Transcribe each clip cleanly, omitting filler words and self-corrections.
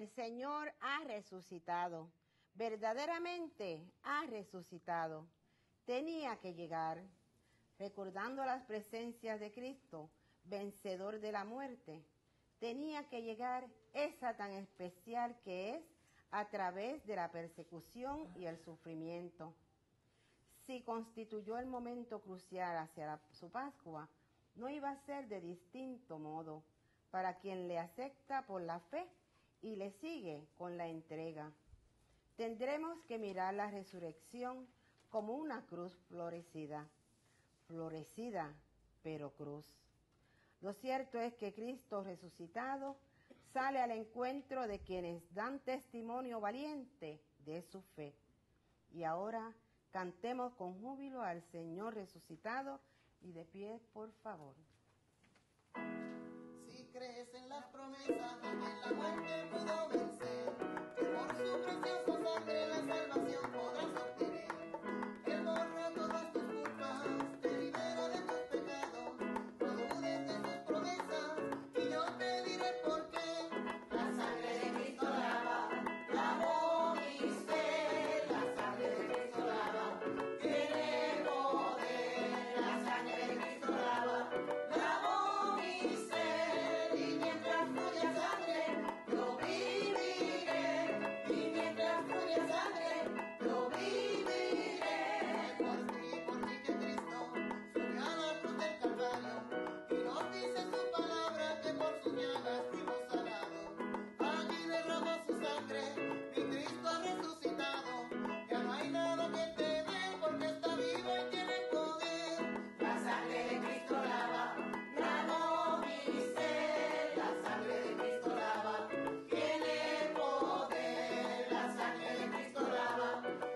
El Señor ha resucitado, verdaderamente ha resucitado. Tenía que llegar, recordando las presencias de Cristo, vencedor de la muerte. Tenía que llegar esa tan especial que es a través de la persecución y el sufrimiento. Si constituyó el momento crucial hacia su Pascua, no iba a ser de distinto modo para quien le acepta por la fe y le sigue con la entrega. Tendremos que mirar la resurrección como una cruz florecida, pero cruz. Lo cierto es que Cristo resucitado sale al encuentro de quienes dan testimonio valiente de su fe. Y ahora cantemos con júbilo al Señor resucitado y de pie, por favor. Si crees en las promesas de que la muerte pudo vencer, que por su preciosa sangre la salvación podrás obtener. Él borra todas tus culpas, te libera de tus pecados, no dudes de sus promesas y yo te diré por qué. La sangre de Cristo lavó mi ser, la sangre de Cristo tiene poder, la sangre de Cristo lavó mi ser, y mientras fluya sangre yo viviré, y mientras fluya sangre yo viviré. Por mí que Cristo subió a la cruz del Calvario y nos dice su palabra que por sus llagas fuimos sanados. Allí derramó su sangre, mi Cristo ha resucitado, ya no hay nada que temer porque está vivo y tiene poder. La sangre de Cristo lavó mi ser, la sangre de Cristo tiene poder, la sangre de Cristo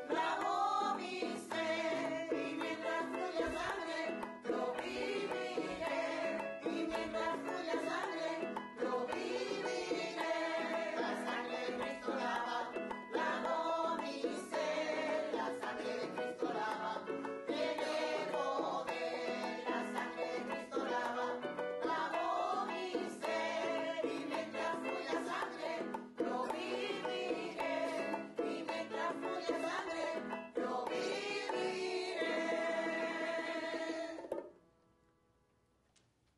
lavó mi ser, y mientras fluya sangre yo viviré, y mientras fluya sangre yo viviré. La sangre de Cristo lavó mi ser, la sangre de Cristo tiene poder, la sangre de Cristo lavó mi ser, y mientras fluya sangre yo viviré, y mientras fluya sangre yo viviré.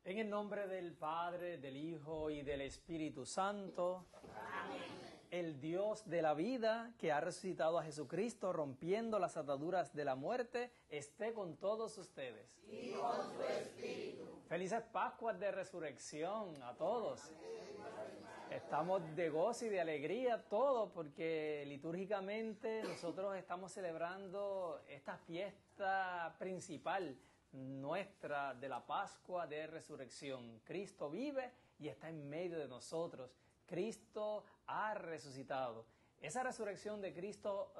En el nombre del Padre, del Hijo y del Espíritu Santo. Amén. El Dios de la vida, que ha resucitado a Jesucristo, rompiendo las ataduras de la muerte, esté con todos ustedes. Y con su espíritu. Felices Pascuas de Resurrección a todos. Estamos de gozo y de alegría todos, porque litúrgicamente nosotros estamos celebrando esta fiesta principal nuestra de la Pascua de Resurrección. Cristo vive y está en medio de nosotros. Cristo ha resucitado. Esa resurrección de Cristo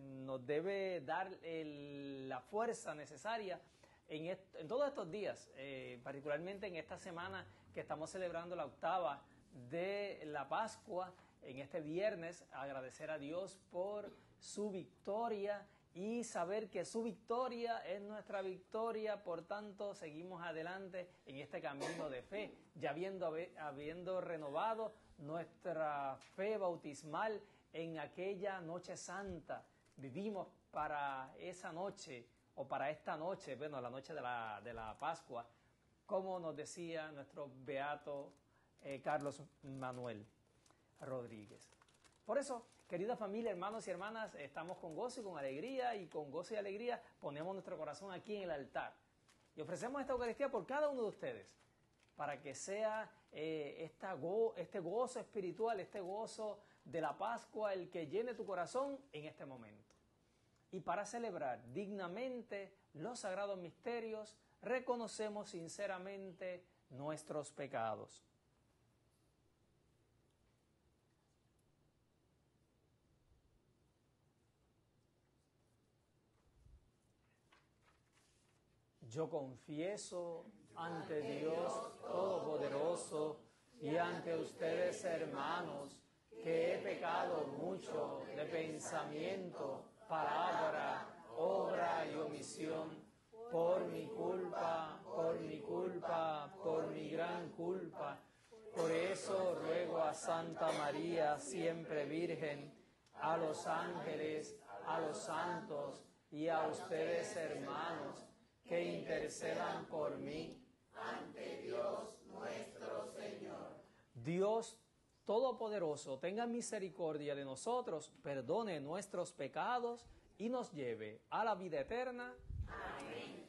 nos debe dar la fuerza necesaria en todos estos días, particularmente en esta semana que estamos celebrando la octava de la Pascua. En este viernes, agradecer a Dios por su victoria y saber que su victoria es nuestra victoria. Por tanto, seguimos adelante en este camino de fe, ya habiendo renovado nuestra fe bautismal en aquella noche santa. Vivimos para esa noche, o para esta noche, bueno, la noche de la Pascua, como nos decía nuestro beato Carlos Manuel Rodríguez. Por eso, querida familia, hermanos y hermanas, estamos con gozo y con alegría, y con gozo y alegría ponemos nuestro corazón aquí en el altar. Y ofrecemos esta Eucaristía por cada uno de ustedes, para que sea este gozo espiritual, este gozo de la Pascua, el que llene tu corazón en este momento. Y para celebrar dignamente los sagrados misterios, reconocemos sinceramente nuestros pecados. Yo confieso ante Dios Todopoderoso y ante ustedes, hermanos, que he pecado mucho de pensamiento, palabra, obra y omisión, por mi culpa, por mi gran culpa. Por eso ruego a Santa María, siempre Virgen, a los ángeles, a los santos y a ustedes, hermanos, que intercedan por mí ante Dios nuestro Señor. Dios Todopoderoso, tenga misericordia de nosotros, perdone nuestros pecados y nos lleve a la vida eterna. Amén.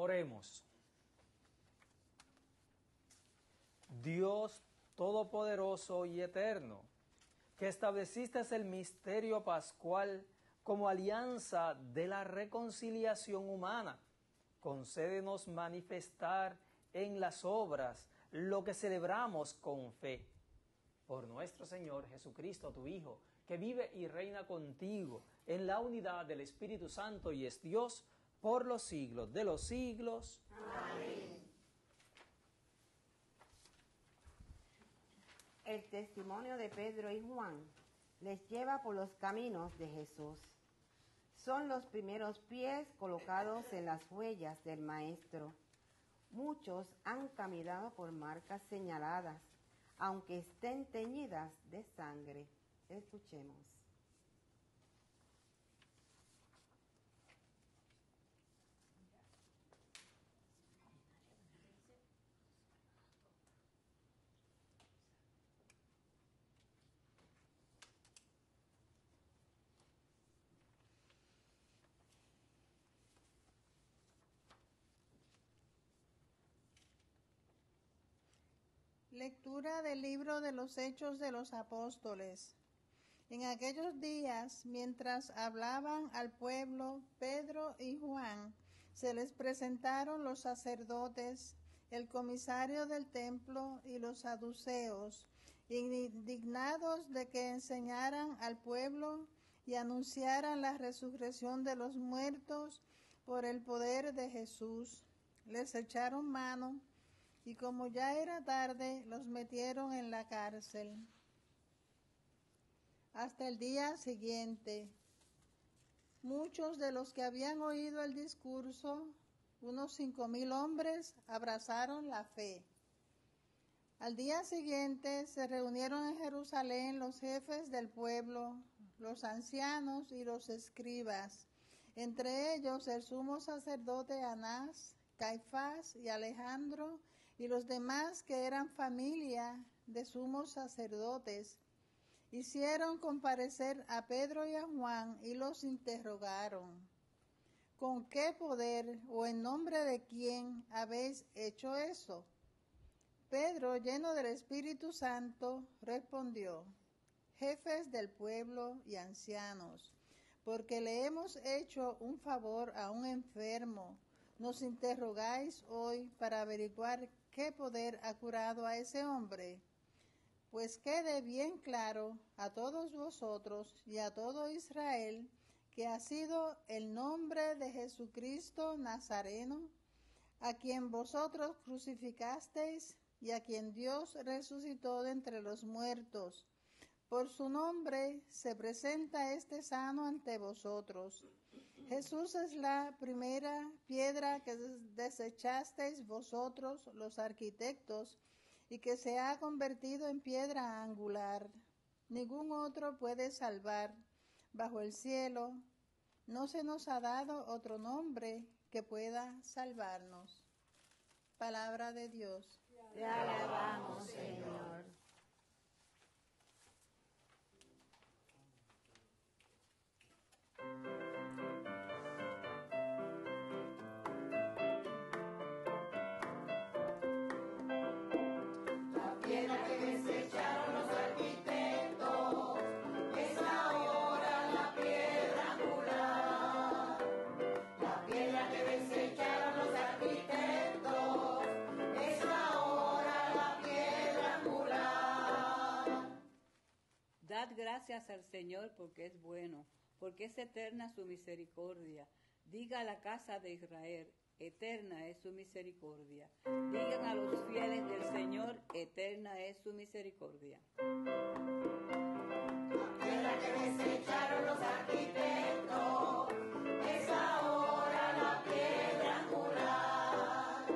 Oremos. Dios Todopoderoso y Eterno, que estableciste el misterio pascual como alianza de la reconciliación humana, concédenos manifestar en las obras lo que celebramos con fe. Por nuestro Señor Jesucristo, tu Hijo, que vive y reina contigo en la unidad del Espíritu Santo y es Dios por los siglos de los siglos. Amén. El testimonio de Pedro y Juan les lleva por los caminos de Jesús. Son los primeros pies colocados en las huellas del Maestro. Muchos han caminado por marcas señaladas, aunque estén teñidas de sangre. Escuchemos. Lectura del libro de los Hechos de los Apóstoles. En aquellos días, mientras hablaban al pueblo, Pedro y Juan, se les presentaron los sacerdotes, el comisario del templo y los saduceos, indignados de que enseñaran al pueblo y anunciaran la resurrección de los muertos por el poder de Jesús. Les echaron mano y como ya era tarde, los metieron en la cárcel. Hasta el día siguiente, muchos de los que habían oído el discurso, unos 5,000 hombres, abrazaron la fe. Al día siguiente se reunieron en Jerusalén los jefes del pueblo, los ancianos y los escribas, entre ellos el sumo sacerdote Anás, Caifás y Alejandro, y los demás que eran familia de sumos sacerdotes. Hicieron comparecer a Pedro y a Juan y los interrogaron. ¿Con qué poder o en nombre de quién habéis hecho eso? Pedro, lleno del Espíritu Santo, respondió: jefes del pueblo y ancianos, porque le hemos hecho un favor a un enfermo, nos interrogáis hoy para averiguar qué poder ha curado a ese hombre. Pues quede bien claro a todos vosotros y a todo Israel que ha sido el nombre de Jesucristo Nazareno, a quien vosotros crucificasteis y a quien Dios resucitó de entre los muertos. Por su nombre se presenta este sano ante vosotros. Jesús es la primera piedra que desechasteis vosotros, los arquitectos, y que se ha convertido en piedra angular. Ningún otro puede salvar bajo el cielo. No se nos ha dado otro nombre que pueda salvarnos. Palabra de Dios. Te alabamos, Señor. Dad gracias al Señor porque es bueno, porque es eterna su misericordia. Diga a la casa de Israel, eterna es su misericordia. Digan a los fieles del Señor, eterna es su misericordia. Tierra que desecharon los arquitectos, es ahora la piedra angular.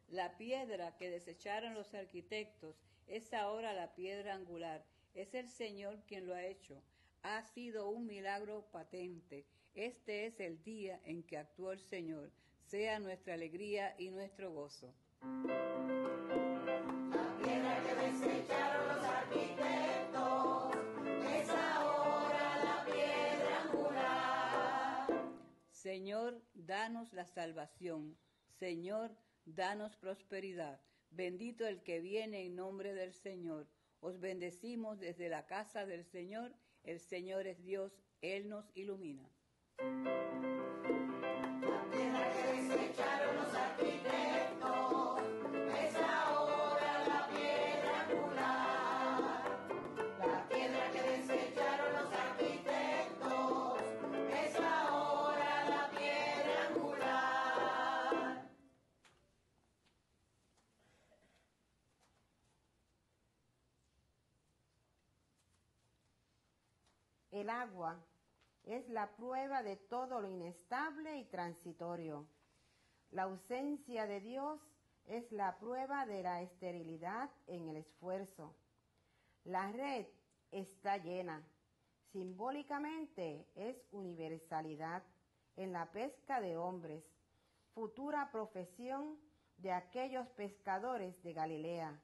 La piedra que desecharon los arquitectos es ahora la piedra angular. Es el Señor quien lo ha hecho. Ha sido un milagro patente. Este es el día en que actuó el Señor. Sea nuestra alegría y nuestro gozo. La piedra que desecharon los arquitectos, es ahora la piedra angular. Señor, danos la salvación. Señor, danos prosperidad. Bendito el que viene en nombre del Señor. Os bendecimos desde la casa del Señor. El Señor es Dios, Él nos ilumina. La piedra que desecharon los arquitectos, es ahora la piedra angular. La piedra que desecharon los arquitectos, es ahora la piedra angular. El agua es la prueba de todo lo inestable y transitorio. La ausencia de Dios es la prueba de la esterilidad en el esfuerzo. La red está llena. Simbólicamente es universalidad en la pesca de hombres, futura profesión de aquellos pescadores de Galilea.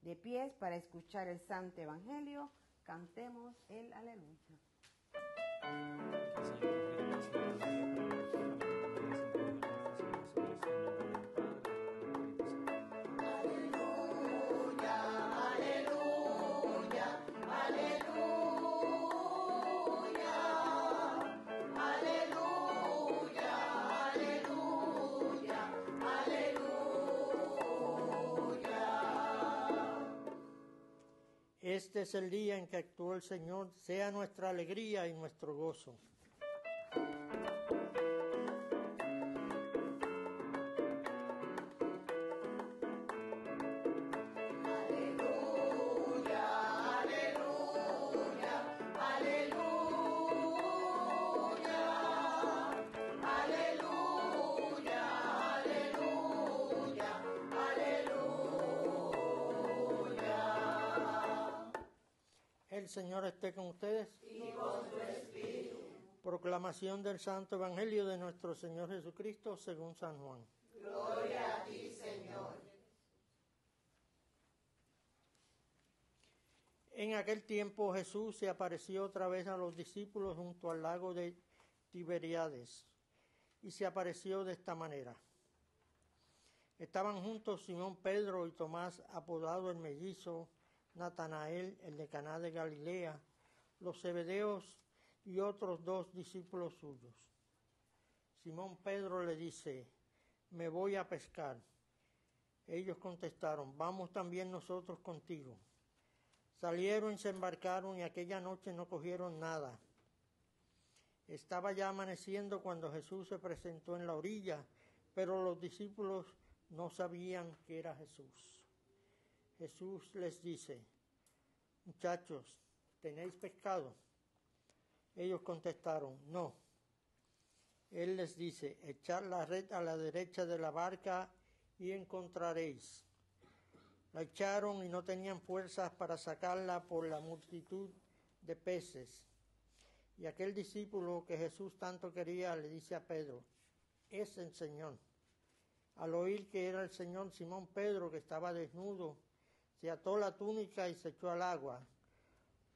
De pies para escuchar el Santo Evangelio, cantemos el aleluya. Aleluya, Este es el día en que actuó el Señor, sea nuestra alegría y nuestro gozo. El Señor esté con ustedes. Y con tu espíritu. Proclamación del Santo Evangelio de nuestro Señor Jesucristo según San Juan. Gloria a ti, Señor. En aquel tiempo Jesús se apareció otra vez a los discípulos junto al lago de Tiberíades y se apareció de esta manera. Estaban juntos Simón Pedro y Tomás, apodado el mellizo, Natanael, el de Caná de Galilea, los Zebedeos y otros 2 discípulos suyos. Simón Pedro le dice: me voy a pescar. Ellos contestaron: vamos también nosotros contigo. Salieron y se embarcaron y aquella noche no cogieron nada. Estaba ya amaneciendo cuando Jesús se presentó en la orilla, pero los discípulos no sabían que era Jesús. Jesús les dice: muchachos, ¿tenéis pescado? Ellos contestaron: no. Él les dice: echad la red a la derecha de la barca y encontraréis. La echaron y no tenían fuerzas para sacarla por la multitud de peces. Y aquel discípulo que Jesús tanto quería le dice a Pedro: es el Señor. Al oír que era el Señor, Simón Pedro, que estaba desnudo, se ató la túnica y se echó al agua.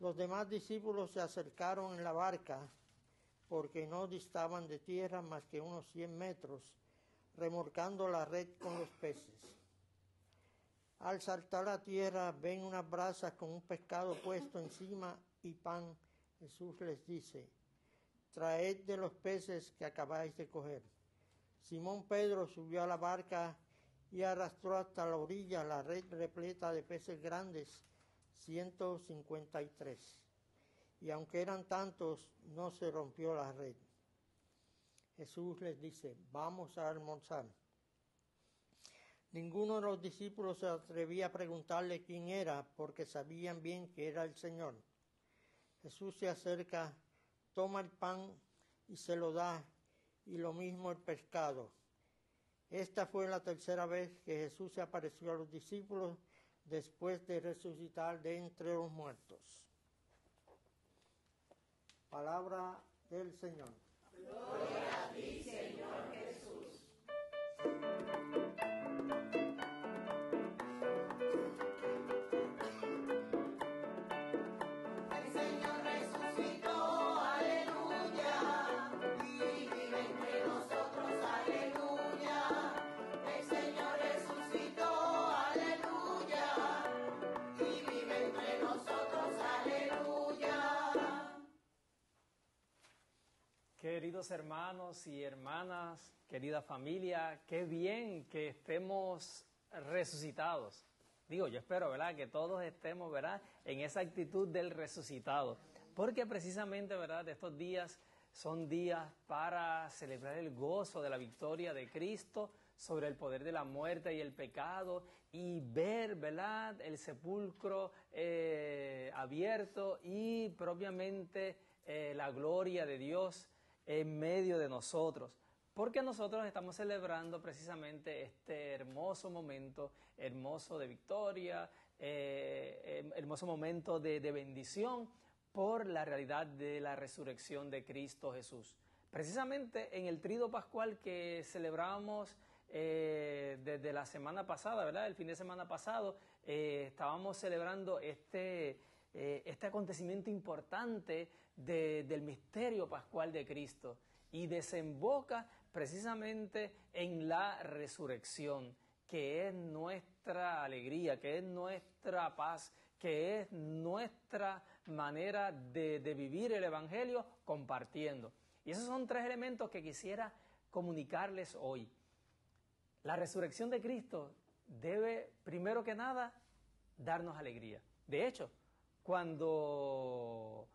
Los demás discípulos se acercaron en la barca, porque no distaban de tierra más que unos 100 metros, remolcando la red con los peces. Al saltar a tierra, ven unas brasas con un pescado puesto encima y pan. Jesús les dice: traed de los peces que acabáis de coger. Simón Pedro subió a la barca y arrastró hasta la orilla la red repleta de peces grandes, 153. Y aunque eran tantos, no se rompió la red. Jesús les dice: vamos a almorzar. Ninguno de los discípulos se atrevía a preguntarle quién era, porque sabían bien que era el Señor. Jesús se acerca, toma el pan y se lo da, y lo mismo el pescado. Esta fue la tercera vez que Jesús se apareció a los discípulos después de resucitar de entre los muertos. Palabra del Señor. Gloria a ti, Señor Jesús. El Señor resucitó, aleluya, y vive entre nosotros, aleluya. El Señor resucitó, aleluya, y vive entre nosotros, aleluya. Queridos hermanos y hermanas, querida familia, qué bien que estemos resucitados. Digo, yo espero, ¿verdad?, que todos estemos, ¿verdad?, en esa actitud del resucitado. Porque precisamente, ¿verdad?, estos días son días para celebrar el gozo de la victoria de Cristo sobre el poder de la muerte y el pecado y ver, ¿verdad?, el sepulcro abierto y propiamente la gloria de Dios en medio de nosotros, porque nosotros estamos celebrando precisamente este hermoso momento, hermoso de victoria, hermoso momento de bendición por la realidad de la resurrección de Cristo Jesús. Precisamente en el Tríodo Pascual que celebramos desde la semana pasada, ¿verdad?, el fin de semana pasado, estábamos celebrando este acontecimiento importante del misterio pascual de Cristo y desemboca precisamente en la resurrección, que es nuestra alegría, que es nuestra paz, que es nuestra manera de vivir el Evangelio compartiendo. Y esos son 3 elementos que quisiera comunicarles hoy. La resurrección de Cristo debe, primero que nada, darnos alegría. De hecho, cuando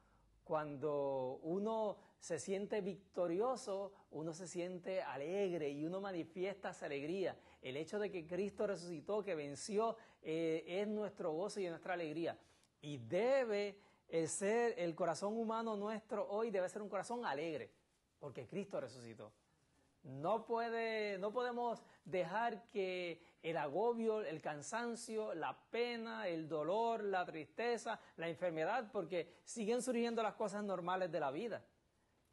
uno se siente victorioso, uno se siente alegre y uno manifiesta esa alegría. El hecho de que Cristo resucitó, que venció, es nuestro gozo y nuestra alegría. Y debe ser el corazón humano nuestro hoy, debe ser un corazón alegre, porque Cristo resucitó. No podemos dejar que el agobio, el cansancio, la pena, el dolor, la tristeza, la enfermedad, porque siguen surgiendo las cosas normales de la vida.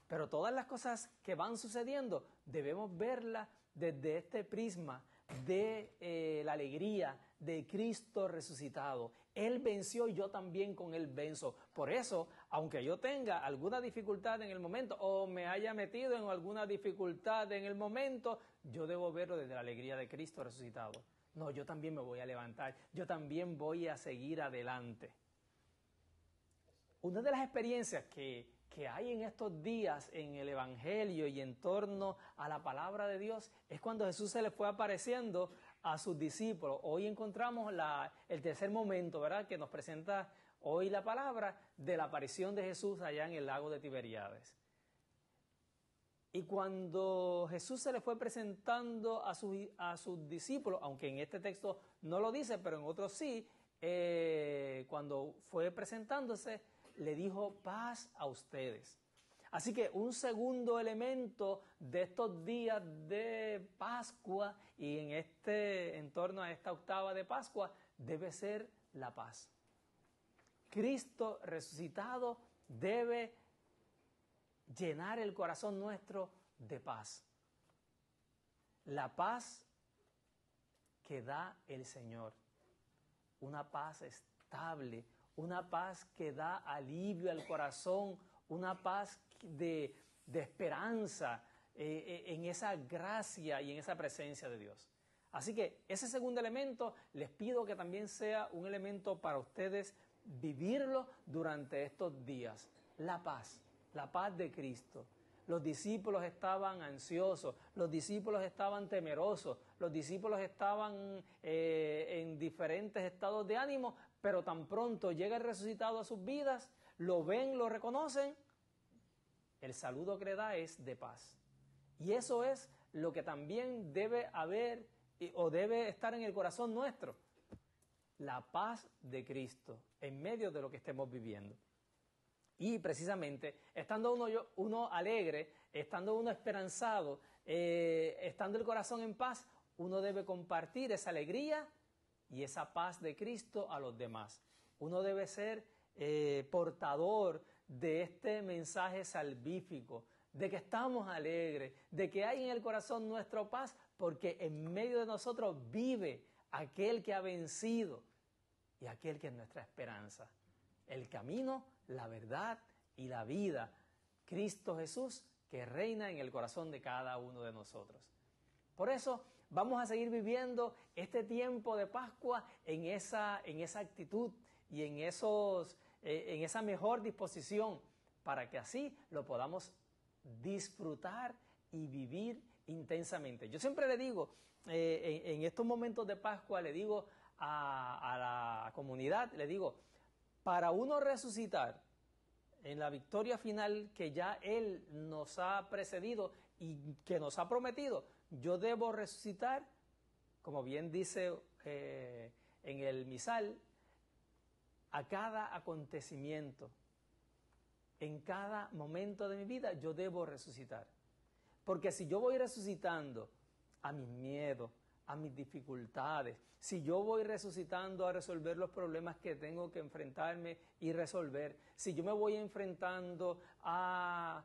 Pero todas las cosas que van sucediendo debemos verlas desde este prisma de la alegría de Cristo resucitado. Él venció y yo también con Él venzo. Por eso, aunque yo tenga alguna dificultad en el momento o me haya metido en alguna dificultad en el momento, yo debo verlo desde la alegría de Cristo resucitado. No, yo también me voy a levantar, yo también voy a seguir adelante. Una de las experiencias que hay en estos días en el Evangelio y en torno a la palabra de Dios es cuando Jesús se le fue apareciendo a sus discípulos. Hoy encontramos el tercer momento, ¿verdad?, que nos presenta hoy la palabra de la aparición de Jesús allá en el lago de Tiberíades. Y cuando Jesús se le fue presentando a sus discípulos, aunque en este texto no lo dice, pero en otros sí, cuando fue presentándose, le dijo paz a ustedes. Así que un segundo elemento de estos días de Pascua y en torno a esta octava de Pascua debe ser la paz. Cristo resucitado debe llenar el corazón nuestro de paz. La paz que da el Señor, una paz estable, una paz que da alivio al corazón, una paz de esperanza en esa gracia y en esa presencia de Dios. Así que ese segundo elemento les pido que también sea un elemento para ustedes vivirlo durante estos días. La paz de Cristo. Los discípulos estaban ansiosos, los discípulos estaban temerosos, los discípulos estaban en diferentes estados de ánimo, pero tan pronto llega el resucitado a sus vidas, lo ven, lo reconocen, el saludo que le da es de paz. Y eso es lo que también debe haber o debe estar en el corazón nuestro. La paz de Cristo en medio de lo que estemos viviendo. Y precisamente, estando uno alegre, estando uno esperanzado, estando el corazón en paz, uno debe compartir esa alegría y esa paz de Cristo a los demás. Uno debe ser portador de este mensaje salvífico, de que estamos alegres, de que hay en el corazón nuestra paz, porque en medio de nosotros vive aquel que ha vencido y aquel que es nuestra esperanza. El camino, la verdad y la vida, Cristo Jesús, que reina en el corazón de cada uno de nosotros. Por eso vamos a seguir viviendo este tiempo de Pascua en esa actitud y en esa mejor disposición, para que así lo podamos disfrutar y vivir intensamente. Yo siempre le digo, en estos momentos de Pascua, le digo a la comunidad, le digo, para uno resucitar en la victoria final que ya Él nos ha precedido y que nos ha prometido, yo debo resucitar, como bien dice en el misal, a cada acontecimiento, en cada momento de mi vida yo debo resucitar. Porque si yo voy resucitando a mis miedos, a mis dificultades, si yo voy resucitando a resolver los problemas que tengo que enfrentarme y resolver, si yo me voy enfrentando a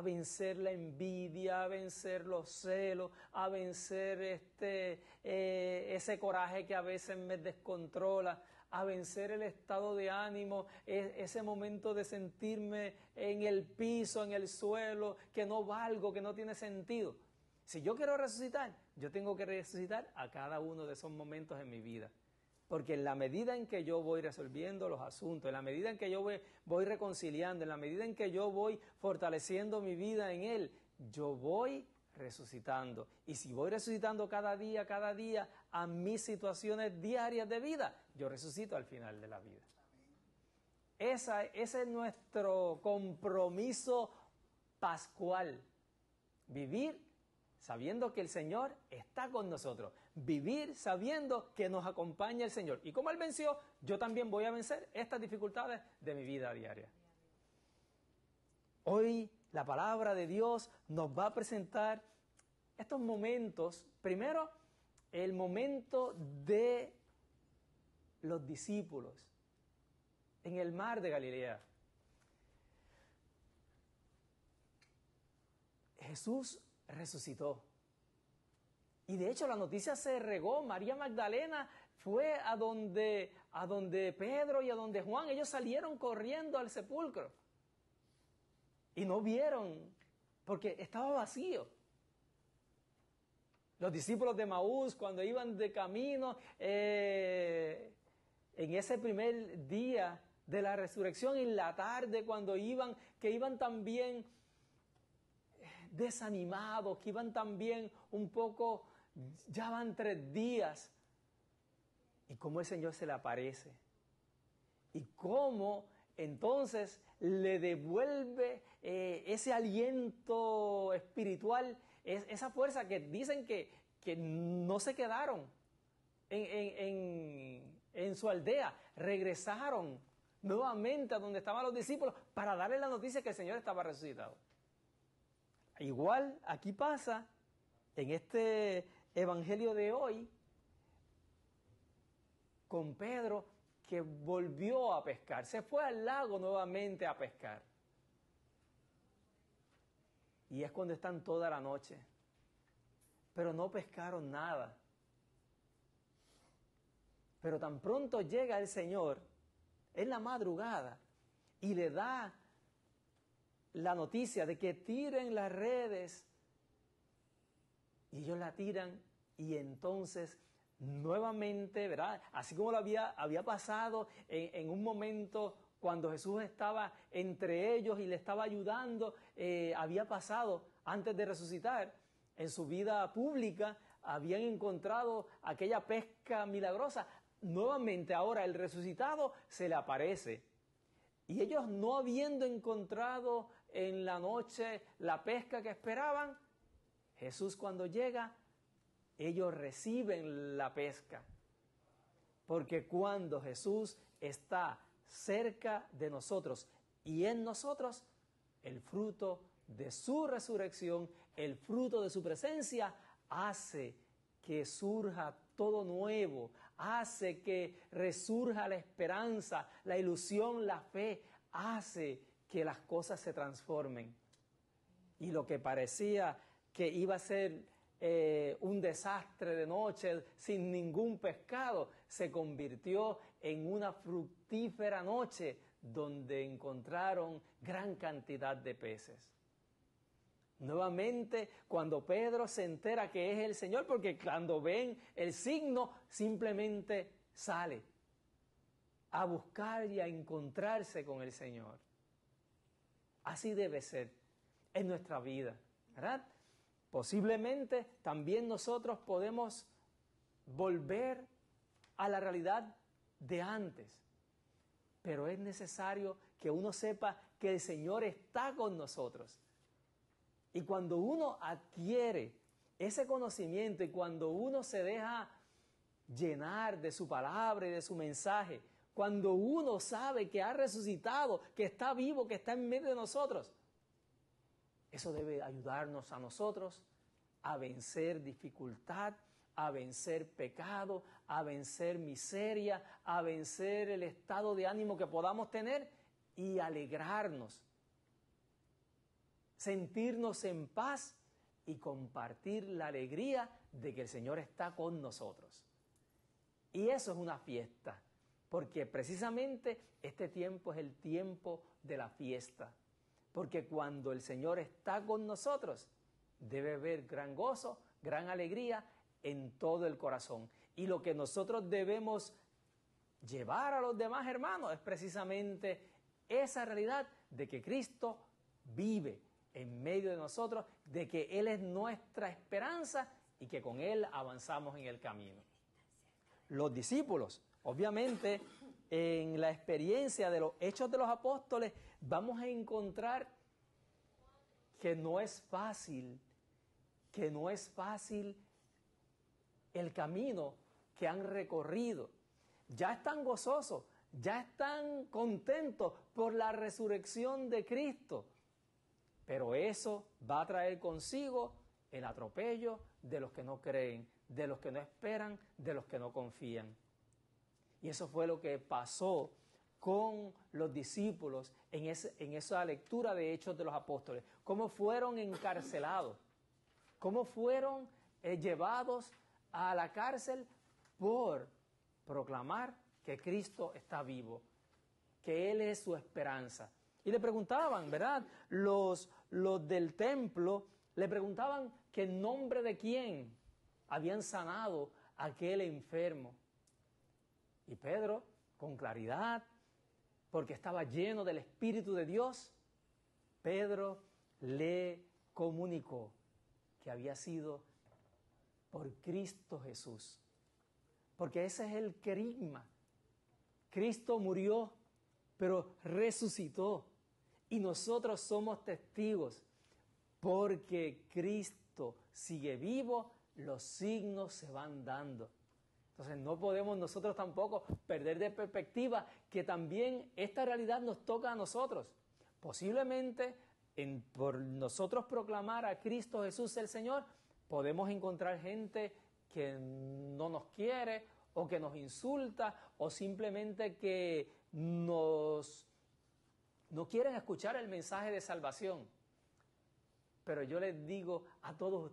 vencer la envidia, a vencer los celos, a vencer ese coraje que a veces me descontrola, a vencer el estado de ánimo, ese momento de sentirme en el piso, en el suelo, que no valgo, que no tiene sentido. Si yo quiero resucitar, yo tengo que resucitar a cada uno de esos momentos en mi vida. Porque en la medida en que yo voy resolviendo los asuntos, en la medida en que yo voy reconciliando, en la medida en que yo voy fortaleciendo mi vida en Él, yo voy resucitando. Y si voy resucitando cada día a mis situaciones diarias de vida, yo resucito al final de la vida. Ese es nuestro compromiso pascual. Vivir sabiendo que el Señor está con nosotros. Vivir sabiendo que nos acompaña el Señor. Y como Él venció, yo también voy a vencer estas dificultades de mi vida diaria. Hoy la palabra de Dios nos va a presentar estos momentos. Primero, el momento de los discípulos en el mar de Galilea. Jesús resucitó. Y de hecho la noticia se regó. María Magdalena fue a donde Pedro y a donde Juan. Ellos salieron corriendo al sepulcro. Y no vieron, porque estaba vacío. Los discípulos de Maús, cuando iban de camino, en ese primer día de la resurrección, en la tarde, cuando iban también desanimados, que iban también un poco, ya van 3 días, y cómo el Señor se le aparece, y cómo entonces le devuelve ese aliento espiritual, esa fuerza que dicen que no se quedaron en su aldea, regresaron nuevamente a donde estaban los discípulos para darle la noticia que el Señor estaba resucitado. Igual aquí pasa en este evangelio de hoy con Pedro, que volvió a pescar, se fue al lago nuevamente a pescar. Y es cuando están toda la noche, pero no pescaron nada. Pero tan pronto llega el Señor en la madrugada y le da la noticia de que tiren las redes, y ellos la tiran, y entonces nuevamente, ¿verdad? Así como lo había pasado en un momento cuando Jesús estaba entre ellos y le estaba ayudando, había pasado antes de resucitar, en su vida pública, habían encontrado aquella pesca milagrosa. Nuevamente ahora el resucitado se le aparece. Y ellos, no habiendo encontrado en la noche la pesca que esperaban, Jesús cuando llega, ellos reciben la pesca. Porque cuando Jesús está cerca de nosotros y en nosotros, el fruto de su resurrección, el fruto de su presencia, hace que surja todo nuevo, hace que resurja la esperanza, la ilusión, la fe, hace que las cosas se transformen. Y lo que parecía que iba a ser un desastre de noche sin ningún pescado, se convirtió en una fructífera noche donde encontraron gran cantidad de peces. Nuevamente, cuando Pedro se entera que es el Señor, porque cuando ven el signo, simplemente sale a buscar y a encontrarse con el Señor. Así debe ser en nuestra vida, ¿verdad? Posiblemente también nosotros podemos volver a la realidad de antes, pero es necesario que uno sepa que el Señor está con nosotros. Y cuando uno adquiere ese conocimiento y cuando uno se deja llenar de su palabra y de su mensaje, cuando uno sabe que ha resucitado, que está vivo, que está en medio de nosotros, eso debe ayudarnos a nosotros a vencer dificultad, a vencer pecado, a vencer miseria, a vencer el estado de ánimo que podamos tener y alegrarnos, sentirnos en paz y compartir la alegría de que el Señor está con nosotros. Y eso es una fiesta, porque precisamente este tiempo es el tiempo de la fiesta. Porque cuando el Señor está con nosotros, debe haber gran gozo, gran alegría en todo el corazón. Y lo que nosotros debemos llevar a los demás hermanos es precisamente esa realidad de que Cristo vive en medio de nosotros, de que Él es nuestra esperanza y que con Él avanzamos en el camino. Los discípulos, obviamente, en la experiencia de los Hechos de los Apóstoles, vamos a encontrar que no es fácil el camino que han recorrido. Ya están gozosos, ya están contentos por la resurrección de Cristo, pero eso va a traer consigo el atropello de los que no creen, de los que no esperan, de los que no confían. Y eso fue lo que pasó con los discípulos en esa lectura de Hechos de los Apóstoles. Cómo fueron encarcelados, cómo fueron llevados a la cárcel por proclamar que Cristo está vivo, que Él es su esperanza. Y le preguntaban, ¿verdad? Los del templo le preguntaban que en nombre de quién habían sanado a aquel enfermo. Y Pedro, con claridad, porque estaba lleno del Espíritu de Dios, Pedro le comunicó que había sido por Cristo Jesús. Porque ese es el querigma. Cristo murió, pero resucitó. Y nosotros somos testigos. Porque Cristo sigue vivo, los signos se van dando. Entonces no podemos nosotros tampoco perder de perspectiva que también esta realidad nos toca a nosotros. Posiblemente por nosotros proclamar a Cristo Jesús el Señor, podemos encontrar gente que no nos quiere o que nos insulta o simplemente que no quieren escuchar el mensaje de salvación. Pero yo les digo a todos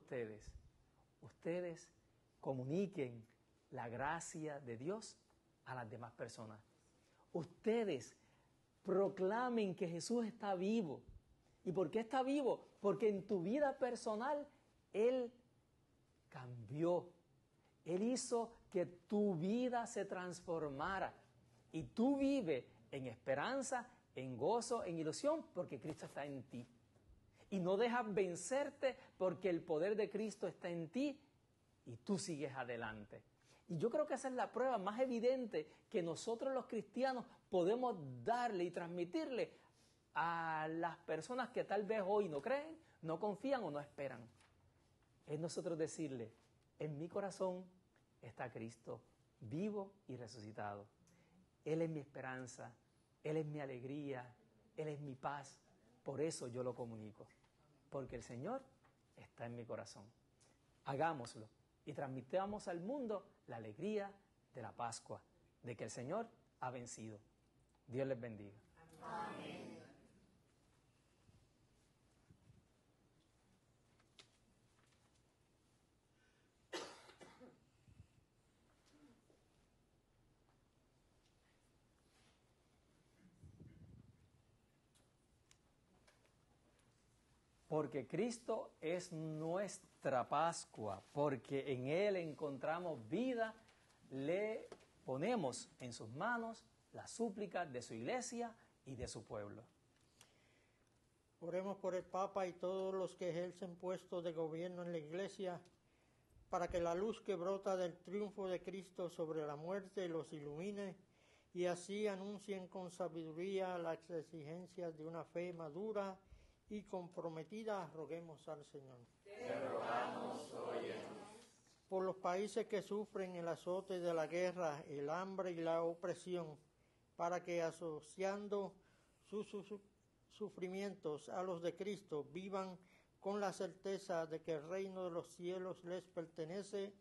ustedes comuniquen la gracia de Dios a las demás personas. Ustedes proclamen que Jesús está vivo. ¿Y por qué está vivo? Porque en tu vida personal Él cambió. Él hizo que tu vida se transformara. Y tú vives en esperanza, en gozo, en ilusión, porque Cristo está en ti. Y no dejas vencerte porque el poder de Cristo está en ti y tú sigues adelante. Y yo creo que esa es la prueba más evidente que nosotros los cristianos podemos darle y transmitirle a las personas que tal vez hoy no creen, no confían o no esperan. Es nosotros decirle, en mi corazón está Cristo, vivo y resucitado. Él es mi esperanza, Él es mi alegría, Él es mi paz. Por eso yo lo comunico, porque el Señor está en mi corazón. Hagámoslo y transmitamos al mundo la alegría de la Pascua, de que el Señor ha vencido. Dios les bendiga. Amén. Porque Cristo es nuestra Pascua, porque en Él encontramos vida, le ponemos en sus manos las súplicas de su iglesia y de su pueblo. Oremos por el Papa y todos los que ejercen puestos de gobierno en la iglesia, para que la luz que brota del triunfo de Cristo sobre la muerte los ilumine y así anuncien con sabiduría las exigencias de una fe madura y comprometida. Roguemos al Señor. Te rogamos, óyenos. Por los países que sufren el azote de la guerra, el hambre y la opresión, para que asociando sus sufrimientos a los de Cristo, vivan con la certeza de que el reino de los cielos les pertenece.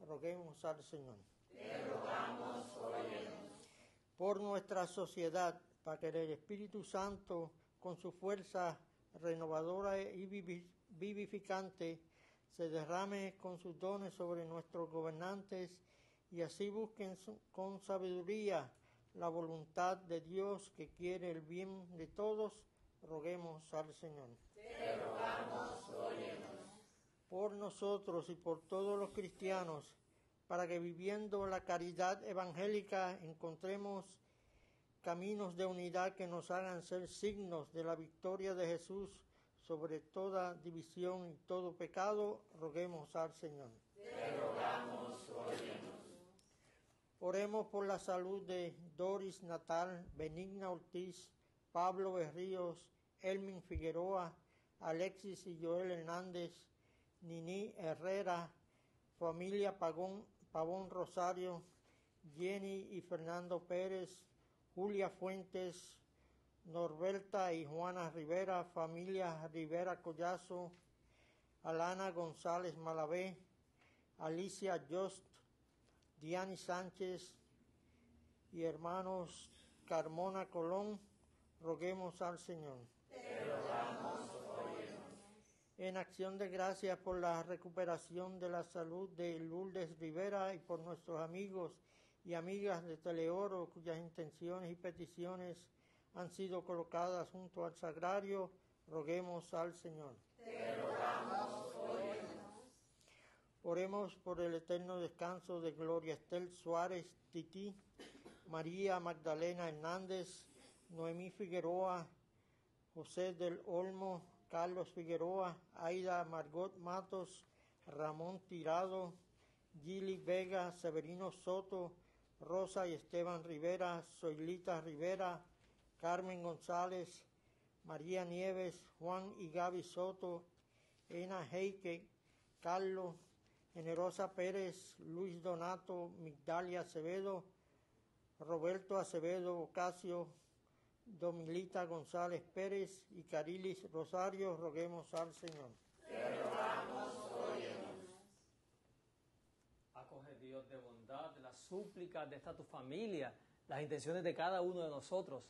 Roguemos al Señor. Te rogamos, óyenos. Por nuestra sociedad, para que el Espíritu Santo, con su fuerza renovadora y vivificante, se derrame con sus dones sobre nuestros gobernantes y así busquen con sabiduría la voluntad de Dios que quiere el bien de todos. Roguemos al Señor. Te rogamos, óyenos. Por nosotros y por todos los cristianos, para que viviendo la caridad evangélica encontremos caminos de unidad que nos hagan ser signos de la victoria de Jesús sobre toda división y todo pecado. Roguemos al Señor. Te rogamos, óyenos. Oremos por la salud de Doris Natal, Benigna Ortiz, Pablo Berríos, Elmin Figueroa, Alexis y Joel Hernández, Nini Herrera, familia Pavón Rosario, Jenny y Fernando Pérez, Julia Fuentes, Norberta y Juana Rivera, familia Rivera Collazo, Alana González Malavé, Alicia Just, Diani Sánchez y hermanos Carmona Colón, roguemos al Señor. Te rogamos, óyenos. En acción de gracias por la recuperación de la salud de Lourdes Rivera y por nuestros amigos y amigas de Teleoro, cuyas intenciones y peticiones han sido colocadas junto al sagrario, roguemos al Señor. Te rogamos, óyenos. Oremos por el eterno descanso de Gloria Estel Suárez Tití, María Magdalena Hernández, Noemí Figueroa, José del Olmo, Carlos Figueroa, Aida Margot Matos, Ramón Tirado, Gili Vega, Severino Soto, Rosa y Esteban Rivera, Zoilita Rivera, Carmen González, María Nieves, Juan y Gaby Soto, Ena Heike, Carlos, Generosa Pérez, Luis Donato, Migdalia Acevedo, Roberto Acevedo Ocasio, Domilita González Pérez y Carilis Rosario, roguemos al Señor. Te rogamos, óyenos. Acoge, Dios de bondad, las súplicas de esta tu familia, las intenciones de cada uno de nosotros.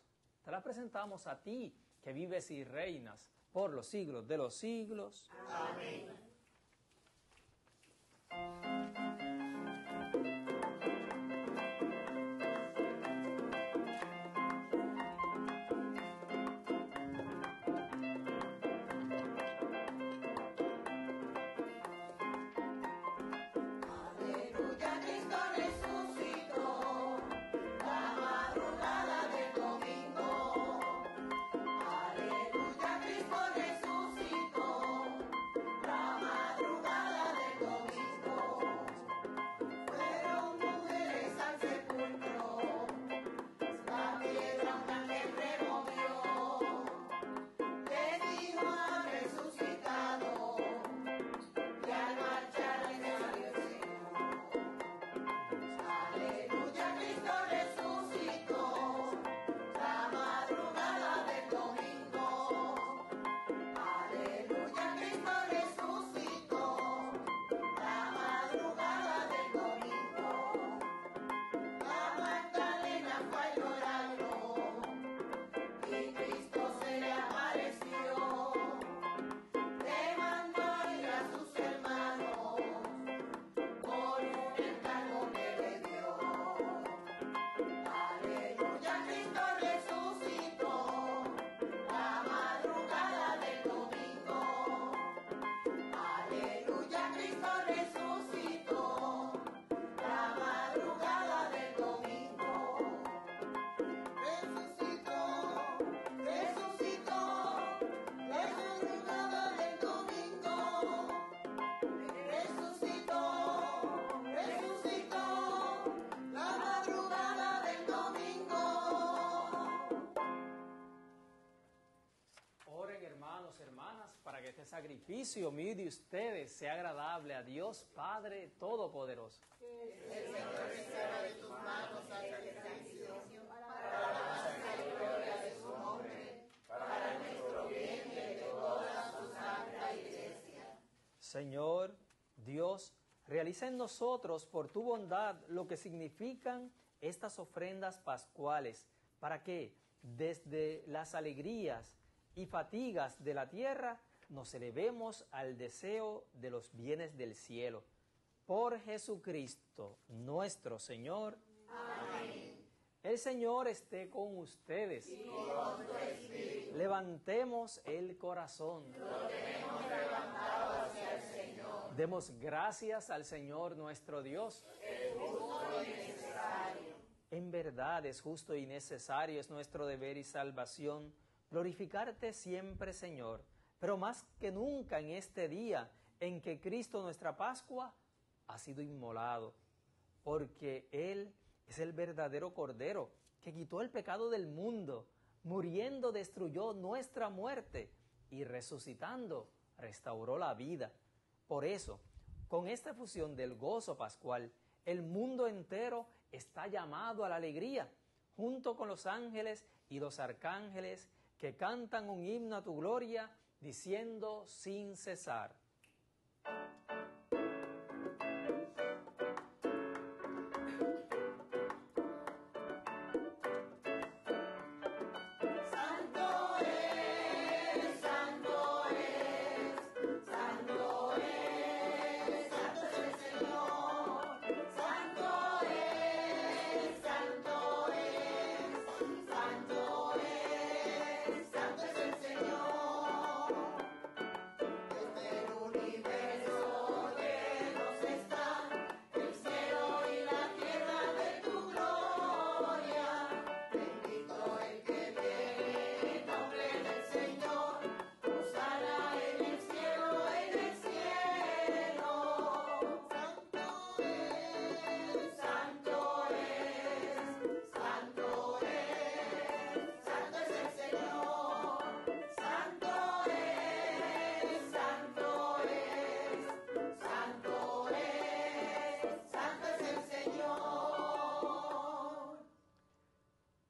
Te las presentamos a ti, que vives y reinas por los siglos de los siglos. Amén. Aleluya, Cristo resucitó la madrugada del domingo. Aleluya, Cristo resucitó la madrugada del domingo. Fueron mujeres al sepulcro, la piedra un ángel removió. Les dijo: ha resucitado, y al marchar les salió el Señor. Aleluya, Cristo resucitó la madrugada del domingo. Aleluya, Cristo resucitó la madrugada del domingo. La Magdalena fue a llorarlo y Cristo se le apareció. Le mandó a ir a sus hermanos por un encargo que le dio. Aleluya, Cristo resucitó la madrugada del domingo. Aleluya, Cristo resucitó la madrugada del domingo. Resucitó, resucitó la madrugada del domingo. Resucitó, resucitó la madrugada del domingo. Oren, hermanos, hermanas, para que este sacrificio mío y de ustedes sea agradable a Dios Padre Todopoderoso. Señor Dios, realiza en nosotros por tu bondad lo que significan estas ofrendas pascuales, para que desde las alegrías y fatigas de la tierra nos elevemos al deseo de los bienes del cielo. Por Jesucristo nuestro Señor. Amén. El Señor esté con ustedes. Y con tu espíritu. Levantemos el corazón. Lo tenemos levantado hacia el Señor. Demos gracias al Señor nuestro Dios. Es justo y necesario. En verdad es justo y necesario, es nuestro deber y salvación glorificarte siempre, Señor, pero más que nunca en este día en que Cristo, nuestra Pascua, ha sido inmolado, porque Él Es el verdadero Cordero que quitó el pecado del mundo, muriendo destruyó nuestra muerte y resucitando restauró la vida. Por eso, con esta fusión del gozo pascual, el mundo entero está llamado a la alegría, junto con los ángeles y los arcángeles que cantan un himno a tu gloria, diciendo sin cesar: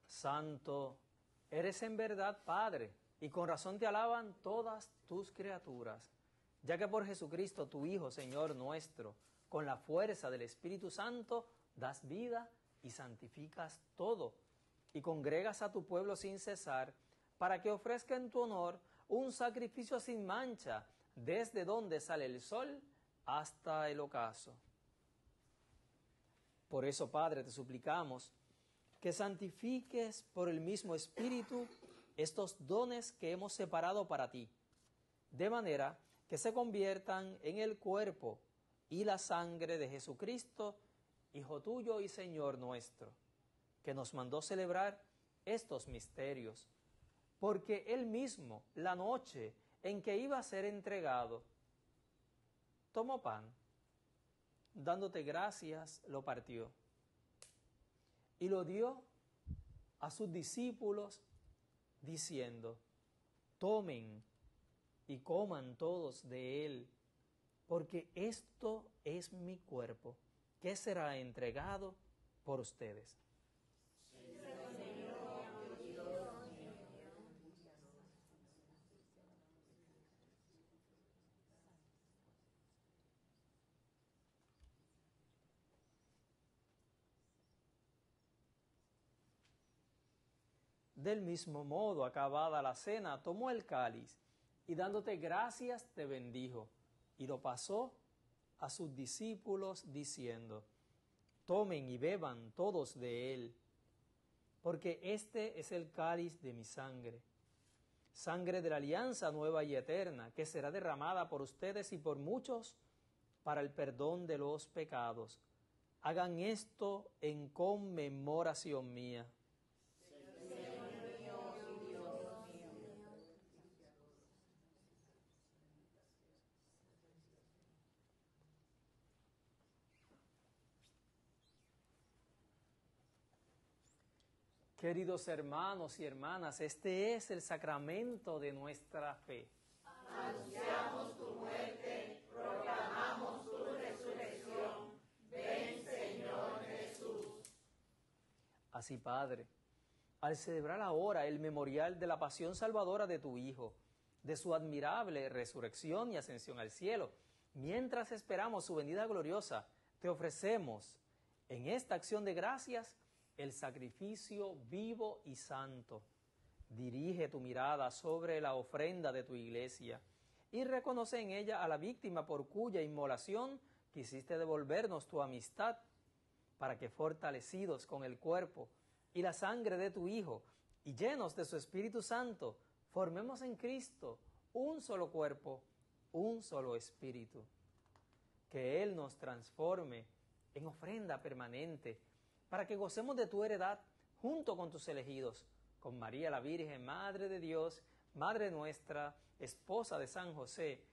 Santo, eres en verdad Padre, y con razón te alaban todas tus criaturas, ya que por Jesucristo, tu Hijo, Señor nuestro, con la fuerza del Espíritu Santo, das vida y santificas todo, y congregas a tu pueblo sin cesar, para que ofrezca en tu honor un sacrificio sin mancha, desde donde sale el sol hasta el ocaso. Por eso, Padre, te suplicamos que santifiques por el mismo Espíritu estos dones que hemos separado para ti, de manera que se conviertan en el cuerpo y la sangre de Jesucristo, Hijo tuyo y Señor nuestro, que nos mandó celebrar estos misterios, porque Él mismo, la noche en que iba a ser entregado, tomó pan, dándote gracias, lo partió y lo dio a sus discípulos, diciendo: tomen y coman todos de él, porque esto es mi cuerpo, que será entregado por ustedes. Del mismo modo, acabada la cena, tomó el cáliz y dándote gracias te bendijo, y lo pasó a sus discípulos diciendo: tomen y beban todos de él, porque este es el cáliz de mi sangre, sangre de la alianza nueva y eterna, que será derramada por ustedes y por muchos para el perdón de los pecados. Hagan esto en conmemoración mía. Queridos hermanos y hermanas, este es el sacramento de nuestra fe. Anunciamos tu muerte, proclamamos tu resurrección. Ven, Señor Jesús. Así, Padre, al celebrar ahora el memorial de la pasión salvadora de tu Hijo, de su admirable resurrección y ascensión al cielo, mientras esperamos su venida gloriosa, te ofrecemos en esta acción de gracias el sacrificio vivo y santo. Dirige tu mirada sobre la ofrenda de tu iglesia y reconoce en ella a la víctima por cuya inmolación quisiste devolvernos tu amistad, para que, fortalecidos con el cuerpo y la sangre de tu Hijo y llenos de su Espíritu Santo, formemos en Cristo un solo cuerpo, un solo espíritu. Que Él nos transforme en ofrenda permanente, para que gocemos de tu heredad junto con tus elegidos, con María la Virgen, Madre de Dios, Madre nuestra, esposa de San José,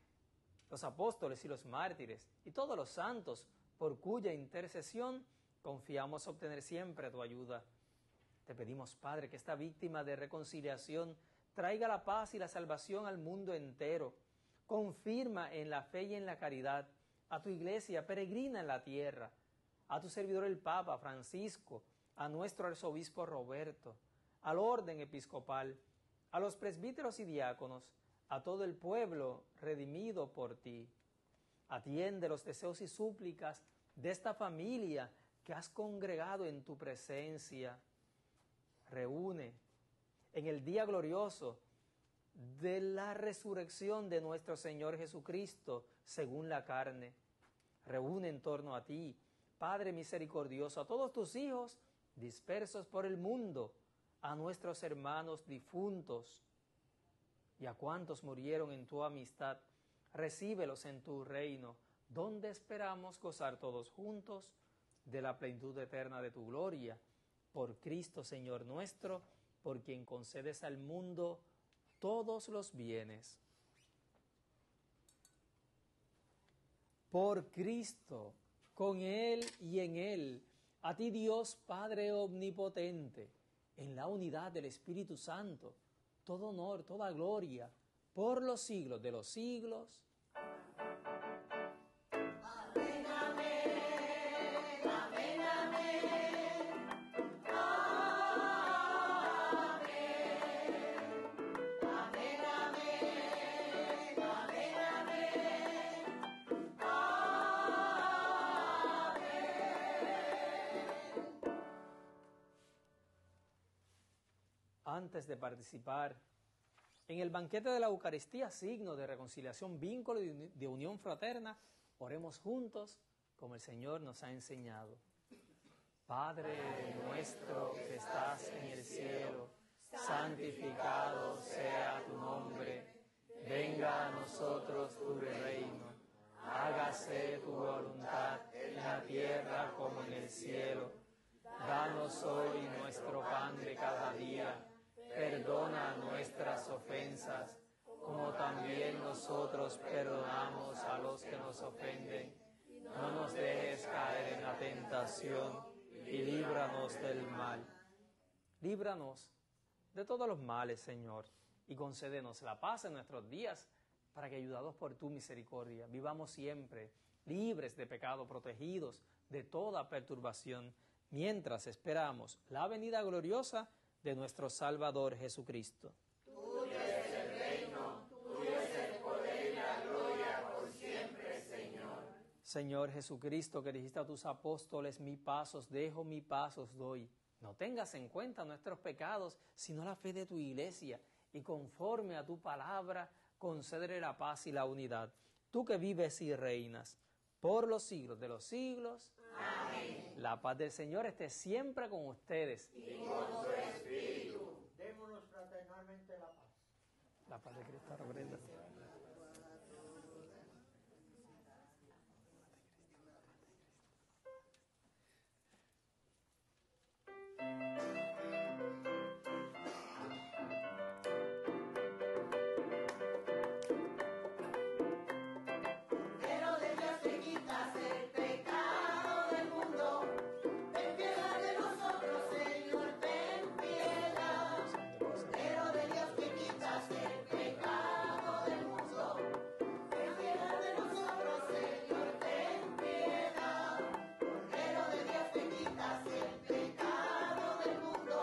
los apóstoles y los mártires, y todos los santos, por cuya intercesión Confiamos obtener siempre tu ayuda. Te pedimos, Padre, que esta víctima de reconciliación traiga la paz y la salvación al mundo entero. Confirma en la fe y en la caridad a tu iglesia peregrina en la tierra, a tu servidor el Papa Francisco, a nuestro arzobispo Roberto, al orden episcopal, a los presbíteros y diáconos, a todo el pueblo redimido por ti. Atiende los deseos y súplicas de esta familia que has congregado en tu presencia. Reúne en el día glorioso de la resurrección de nuestro Señor Jesucristo según la carne. Reúne en torno a ti, Padre misericordioso, a todos tus hijos dispersos por el mundo, a nuestros hermanos difuntos y a cuantos murieron en tu amistad. Recíbelos en tu reino, donde esperamos gozar todos juntos de la plenitud eterna de tu gloria. Por Cristo Señor nuestro, por quien concedes al mundo todos los bienes. Por Cristo, con Él y en Él, a ti Dios Padre omnipotente, en la unidad del Espíritu Santo, todo honor, toda gloria, por los siglos de los siglos. Antes de participar en el banquete de la Eucaristía, signo de reconciliación, vínculo de unión fraterna, oremos juntos como el Señor nos ha enseñado. Padre nuestro que estás en el cielo, santificado sea tu nombre. Venga a nosotros tu reino. Hágase tu voluntad en la tierra como en el cielo. Danos hoy nuestro pan de cada día. Perdona nuestras ofensas, como también nosotros perdonamos a los que nos ofenden. No nos dejes caer en la tentación y líbranos del mal. Líbranos de todos los males, Señor, y concédenos la paz en nuestros días, para que, ayudados por tu misericordia, vivamos siempre libres de pecado, protegidos de toda perturbación, mientras esperamos la venida gloriosa de nuestro Salvador Jesucristo. Tuyo es el reino, tuyo es el poder y la gloria por siempre, Señor. Señor Jesucristo, que dijiste a tus apóstoles, mi paz os dejo, mi paz os doy. No tengas en cuenta nuestros pecados, sino la fe de tu iglesia, y conforme a tu palabra, concédele la paz y la unidad. Tú que vives y reinas por los siglos de los siglos. Amén. La paz del Señor esté siempre con ustedes. Y con su espíritu. Démonos fraternalmente la paz. La paz de Cristo reprenda. Pero de Dios te quitas el pecado del mundo. Ten piedad de nosotros, Señor, ten piedad. Pero de Dios te quitas el pecado del mundo. Ten piedad de nosotros, Señor, ten piedad. Pero de Dios te quitas el pecado del mundo.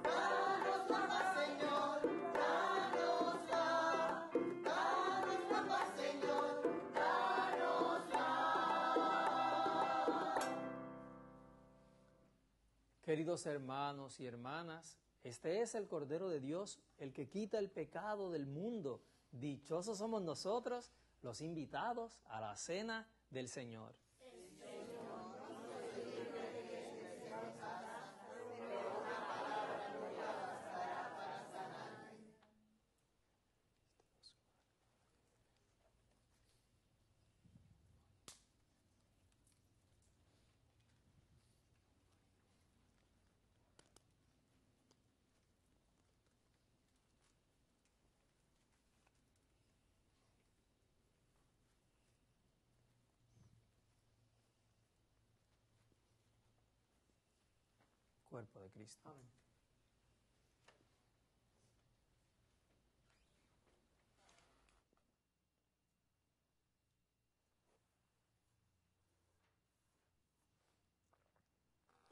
Danos la paz, Señor, danos la. Danos la paz, Señor, danos la. Queridos hermanos y hermanas, este es el Cordero de Dios, el que quita el pecado del mundo. Dichosos somos nosotros, los invitados a la cena del Señor. cuerpo de Cristo. Amén.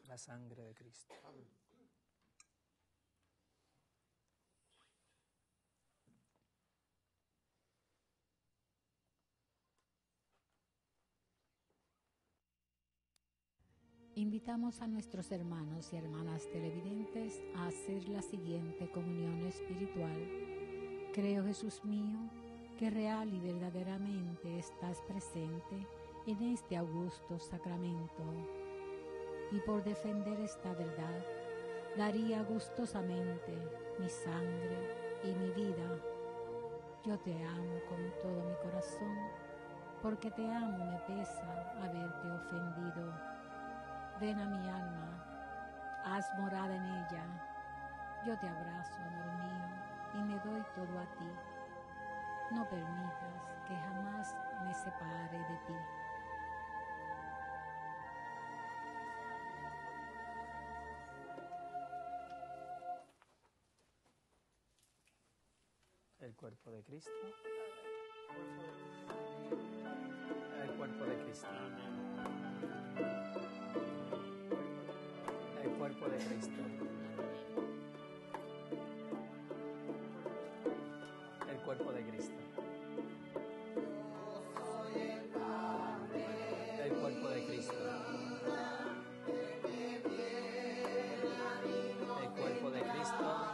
La sangre de Cristo. Amén. Invitamos a nuestros hermanos y hermanas televidentes a hacer la siguiente comunión espiritual. Creo, Jesús mío, que real y verdaderamente estás presente en este augusto sacramento. Y por defender esta verdad, daría gustosamente mi sangre y mi vida. Yo te amo con todo mi corazón, porque te amo me pesa haberte ofendido. Ven a mi alma, haz morada en ella. Yo te abrazo, amor mío, y me doy todo a ti. No permitas que jamás me separe de ti. El cuerpo de Cristo. El cuerpo de Cristo. El cuerpo de Cristo. El cuerpo de Cristo. El cuerpo de Cristo. El cuerpo de Cristo.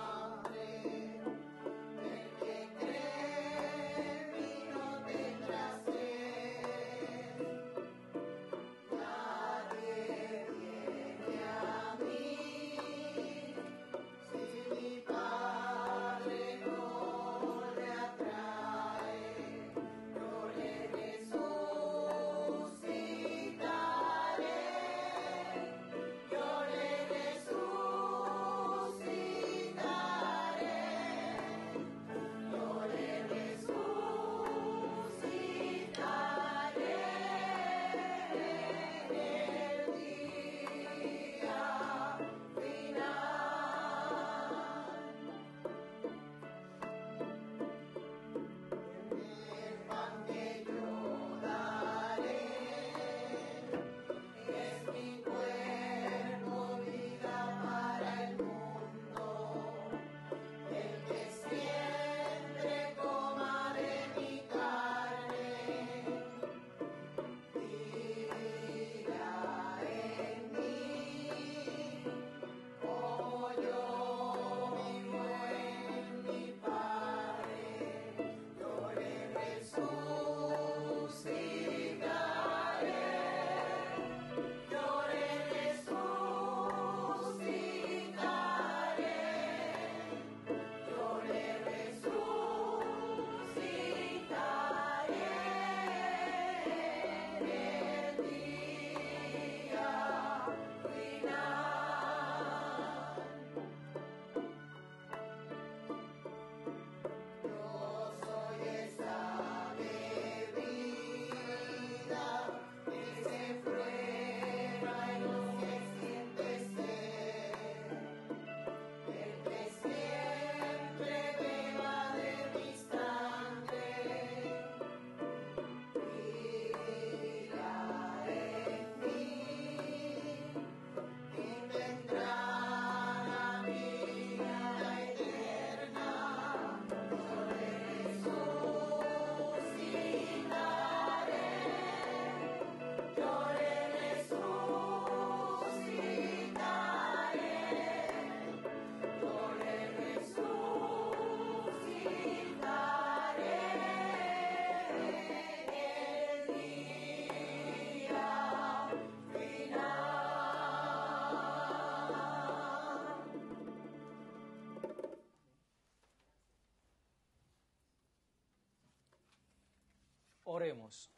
Oremos.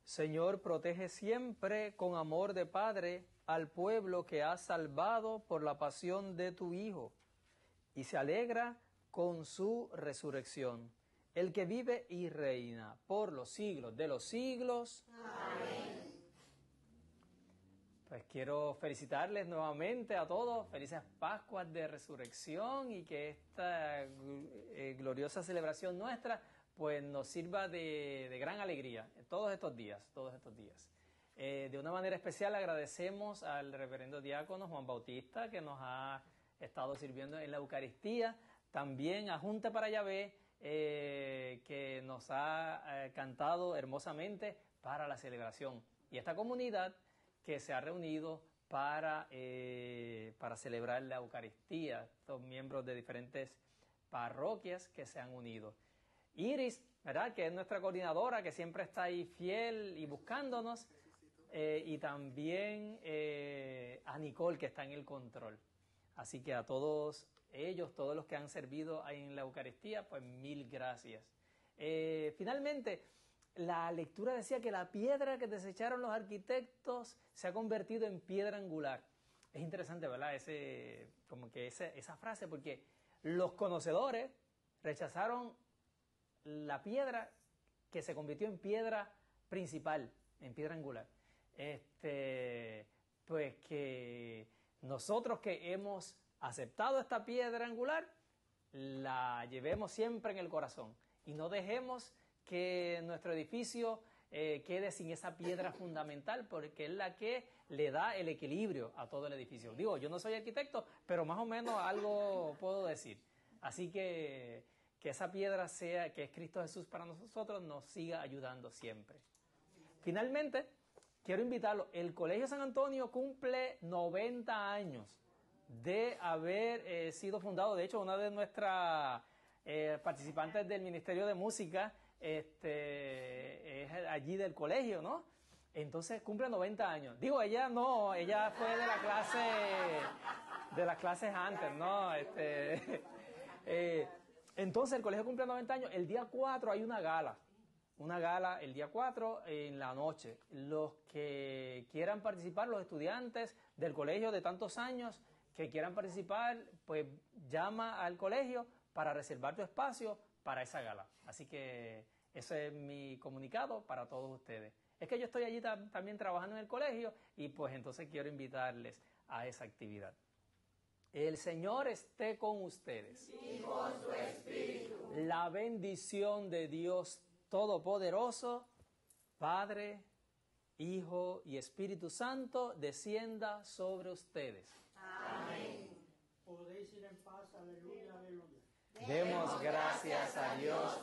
Señor, protege siempre con amor de Padre al pueblo que has salvado por la pasión de tu Hijo y se alegra con su resurrección, el que vive y reina por los siglos de los siglos. Amén. Pues quiero felicitarles nuevamente a todos, felices Pascuas de Resurrección, y que esta gloriosa celebración nuestra pues nos sirva de gran alegría todos estos días. De una manera especial agradecemos al reverendo diácono Juan Bautista, que nos ha estado sirviendo en la Eucaristía, también a Junta para Yahvé, que nos ha cantado hermosamente para la celebración, y esta comunidad que se ha reunido para celebrar la Eucaristía, estos miembros de diferentes parroquias que se han unido. Iris, ¿verdad?, que es nuestra coordinadora, que siempre está ahí fiel y buscándonos, y también a Nicole, que está en el control. Así que a todos ellos, todos los que han servido en la Eucaristía, pues mil gracias. Finalmente, la lectura decía que la piedra que desecharon los arquitectos se ha convertido en piedra angular. Es interesante, ¿verdad? Esa frase, porque los conocedores rechazaron la piedra que se convirtió en piedra principal, en piedra angular. Pues que nosotros que hemos aceptado esta piedra angular, la llevemos siempre en el corazón y no dejemos que nuestro edificio quede sin esa piedra fundamental, porque es la que le da el equilibrio a todo el edificio. Digo, yo no soy arquitecto, pero más o menos algo puedo decir. Así que esa piedra sea, que es Cristo Jesús para nosotros, nos siga ayudando siempre. Finalmente, quiero invitarlo. El Colegio San Antonio cumple 90 años de haber sido fundado. De hecho, una de nuestras participantes del Ministerio de Música es allí del colegio, ¿no? Entonces cumple 90 años. Digo, ella no, ella fue de las clases antes, ¿no? Entonces el colegio cumple 90 años. El día 4 hay una gala el día 4 en la noche. Los que quieran participar, los estudiantes del colegio de tantos años que quieran participar, pues llama al colegio para reservar tu espacio para esa gala. Así que ese es mi comunicado para todos ustedes. Es que yo estoy allí también trabajando en el colegio, y pues entonces quiero invitarles a esa actividad. El Señor esté con ustedes. Y con su espíritu. La bendición de Dios Todopoderoso, Padre, Hijo y Espíritu Santo, descienda sobre ustedes. Podéis ir en paz, aleluya, aleluya. Demos gracias a Dios